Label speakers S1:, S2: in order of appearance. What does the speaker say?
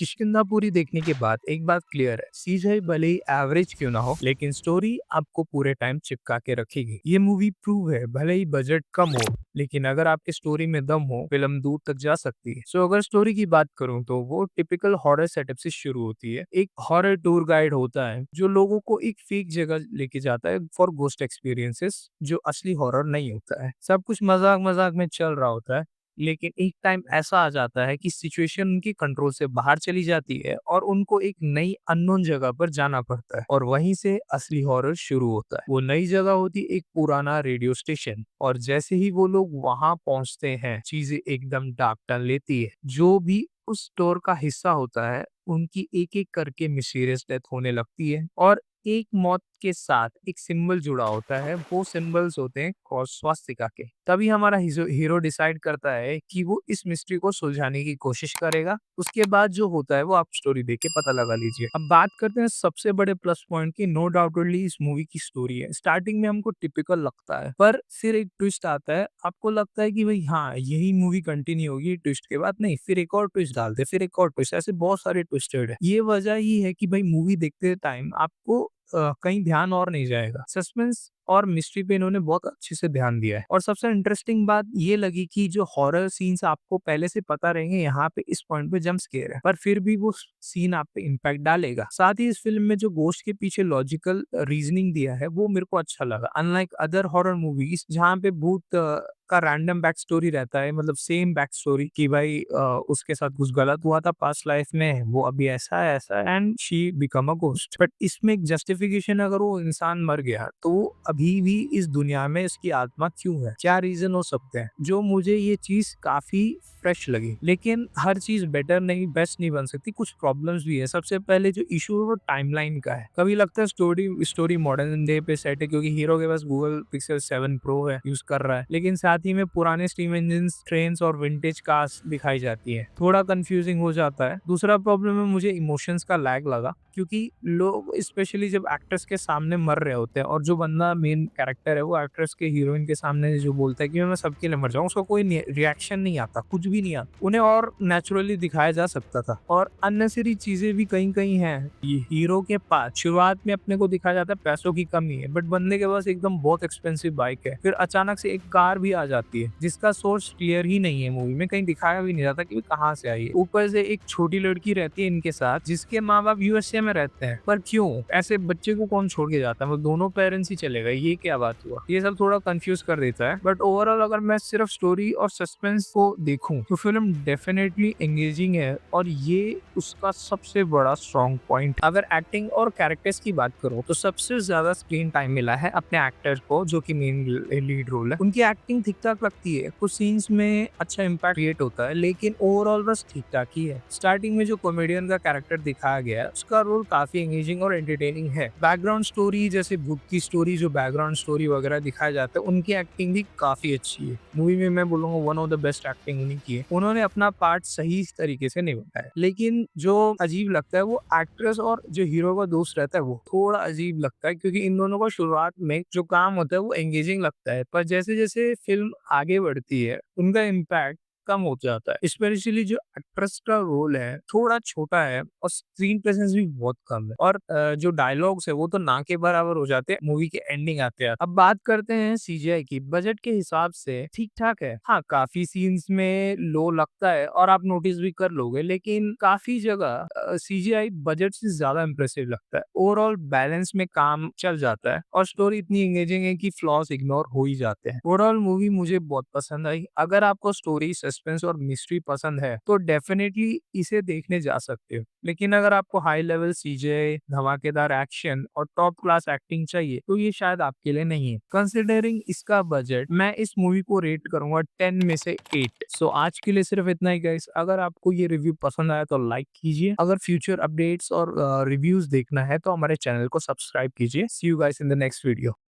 S1: किष्किंधापुरी देखने के बाद एक बात क्लियर है, सीजीआई भले ही एवरेज क्यों ना हो, लेकिन स्टोरी आपको पूरे टाइम चिपका के रखेगी। ये मूवी प्रूव है, भले ही बजट कम हो, लेकिन अगर आपकी स्टोरी में दम हो, फिल्म दूर तक जा सकती है। सो अगर स्टोरी की बात करूं तो वो टिपिकल हॉरर सेटअप से शुरू होती है। एक हॉरर टूर गाइड होता है जो लोगों को एक फेक जगह लेके जाता है फॉर गोस्ट एक्सपीरियंसेस, जो असली हॉरर नहीं होता है। सब कुछ मजाक मजाक में चल रहा होता है, लेकिन एक टाइम ऐसा आ जाता है कि सिचुएशन उनकी कंट्रोल से बाहर चली जाती है और उनको एक नई अननोन जगह पर जाना पड़ता है, और वहीं से असली हॉरर शुरू होता है। वो नई जगह होती एक पुराना रेडियो स्टेशन, और जैसे ही वो लोग वहां पहुंचते हैं, चीजें एकदम डार्क टर्न लेती है। जो भी उस स्टोर का हिस्सा होता है, उनकी एक एक करके मिस्टीरियस डेथ होने लगती है, और एक मौत के साथ एक सिंबल जुड़ा होता है। वो सिंबल्स होते हैं क्रॉस स्वास्तिका के। तभी हमारा हीरो डिसाइड करता है कि वो इस मिस्ट्री को सुलझाने की कोशिश करेगा। उसके बाद जो होता है वो आप स्टोरी देख के पता लगा लीजिए। अब बात करते हैं सबसे बड़े प्लस पॉइंट की। नो डाउटेडली इस मूवी की स्टोरी है, स्टार्टिंग में हमको टिपिकल लगता है, पर फिर एक ट्विस्ट आता है। आपको लगता है कि भाई हाँ, यही मूवी कंटिन्यू होगी ट्विस्ट के बाद, नहीं, फिर एक और ट्विस्ट डालते, फिर एक और ट्विस्ट, ऐसे बहुत सारे ट्विस्टेड है। ये वजह ही है कि भाई मूवी देखते टाइम आपको कहीं ध्यान और नहीं जाएगा। सस्पेंस और मिस्ट्री पे इन्होंने बहुत अच्छे से ध्यान दिया है। और सबसे इंटरेस्टिंग बात ये लगी कि जो हॉरर सीन्स आपको पहले से पता रहेंगे, यहाँ पे इस पॉइंट पे जंप स्केयर है, पर फिर भी वो सीन आप पे इम्पैक्ट डालेगा। साथ ही इस फिल्म में जो गोश्त के पीछे लॉजिकल रीजनिंग दिया है, वो मेरे को अच्छा लगा। अनलाइक अदर हॉरर मूवीज जहाँ पे भूत का रैंडम बैक स्टोरी रहता है, मतलब सेम बैक स्टोरी कि भाई उसके साथ कुछ गलत हुआ था पास्ट लाइफ में, वो अभी ऐसा है and she become a ghost. But इसमें एक जस्टिफिकेशन, अगर वो इंसान मर गया तो वो अभी भी इस दुनिया में इसकी आत्मा क्यों है, क्या रीजन हो सकते हैं, जो मुझे ये चीज काफी फ्रेश लगी। लेकिन हर चीज बेटर नहीं, बेस्ट नहीं बन सकती, कुछ प्रॉब्लम्स भी है। सबसे पहले जो इशू है वो टाइमलाइन का है। कभी लगता है स्टोरी स्टोरी मॉडर्न डे पे सेट है क्योंकि हीरो के पास गूगल पिक्सल 7 प्रो है, यूज कर रहा है, लेकिन साथ ही में पुराने स्टीम इंजन, ट्रेन्स और विंटेज कार्स दिखाई जाती है। थोड़ा कंफ्यूजिंग हो जाता है। दूसरा प्रॉब्लम है, मुझे इमोशंस का लैग लगा, क्योंकि लोग स्पेशली जब एक्ट्रेस के सामने मर रहे होते हैं, और जो बंदा मेन कैरेक्टर है वो एक्ट्रेस के हीरोइन के सामने जो बोलता है कि मैं सबके लिए मर जाऊं, उसका कोई रिएक्शन नहीं आता, कुछ भी नहीं आता। उन्हें और नेचुरली दिखाया जा सकता था। और अननेसेसरी चीजें भी कहीं कहीं हैं। ये हीरो के पास शुरुआत में अपने को दिखाया जाता है पैसों की कमी है, बट बंदे के पास एकदम बहुत एक्सपेंसिव बाइक है। फिर अचानक से एक कार भी आ जाती है जिसका सोर्स क्लियर ही नहीं है, मूवी में कहीं दिखाया भी नहीं जाता कि कहाँ से आई है। ऊपर से एक छोटी लड़की रहती है इनके साथ जिसके माँ बाप यूएसए में रहते हैं, पर क्यों ऐसे बच्चे को कौन छोड़ के जाता है, वो दोनों पेरेंट्स ही चले गए, ये क्या बात हुआ। ये सब थोड़ा कंफ्यूज कर देता है। बट ओवरऑल अगर मैं सिर्फ स्टोरी और सस्पेंस को देखूं तो फिल्म डेफिनेटली एंगेजिंग है, और ये उसका सबसे बड़ा स्ट्रॉन्ग पॉइंट। अगर एक्टिंग और कैरेक्टर्स की बात करूं तो सबसे ज्यादा स्क्रीन टाइम मिला है अपने एक्टर को, जो कि मेन लीड रोल है। उनकी एक्टिंग ठीक ठाक लगती है, कुछ सीन्स में अच्छा इम्पैक्ट क्रिएट होता है, लेकिन ओवरऑल बस ठीक ठाक ही है। स्टार्टिंग में जो कॉमेडियन का कैरेक्टर दिखाया गया है, उसका रोल काफी एंगेजिंग और एंटरटेनिंग है। बैकग्राउंड स्टोरी जैसे भूत की स्टोरी, जो बैकग्राउंड स्टोरी वगैरह दिखाया जाता है, उनकी एक्टिंग भी काफी अच्छी है। मूवी में मैं बोलूंगा one of the best acting उन्हीं की है। उन्होंने अपना पार्ट सही तरीके से निभाया। लेकिन जो अजीब लगता है वो एक्ट्रेस और जो हीरो का दोस्त रहता है, वो थोड़ा अजीब लगता है, क्योंकि इन दोनों का शुरुआत में जो काम होता है वो एंगेजिंग लगता है, पर जैसे जैसे फिल्म आगे बढ़ती है उनका इम्पैक्ट कम हो जाता है। स्पेशली जो एक्ट्रेस का रोल है थोड़ा छोटा है, और स्क्रीन प्रेजेंस भी बहुत कम है, और जो डायलॉग्स है वो तो ना के बराबर हो जाते हैं मूवी के एंडिंग आते हैं। अब बात करते हैं सीजीआई की। बजट के हिसाब से ठीक ठाक है, हाँ, काफी सीन्स में लो लगता है और आप नोटिस भी कर लोगे, लेकिन काफी जगह सीजीआई बजट से ज्यादा इंप्रेसिव लगता है। ओवरऑल बैलेंस में काम चल जाता है, और स्टोरी इतनी एंगेजिंग है कि फ्लॉज इग्नोर हो ही जाते हैं। ओवरऑल मूवी मुझे बहुत पसंद आई। अगर आपको स्टोरी, सस्पेंस और मिस्ट्री पसंद है तो डेफिनेटली इसे देखने जा सकते हो, लेकिन अगर आपको हाई लेवल सीजीआई, धमाकेदार एक्शन और टॉप क्लास एक्टिंग चाहिए तो ये शायद आपके लिए नहीं है। कंसिडरिंग इसका बजट, मैं इस मूवी को रेट करूंगा 10 में से 8। सो आज के लिए सिर्फ इतना ही गाइस। अगर आपको ये रिव्यू पसंद आया तो लाइक कीजिए। अगर फ्यूचर अपडेट्स और रिव्यूज देखना है तो हमारे चैनल को सब्सक्राइब कीजिए। See you guys in the next video.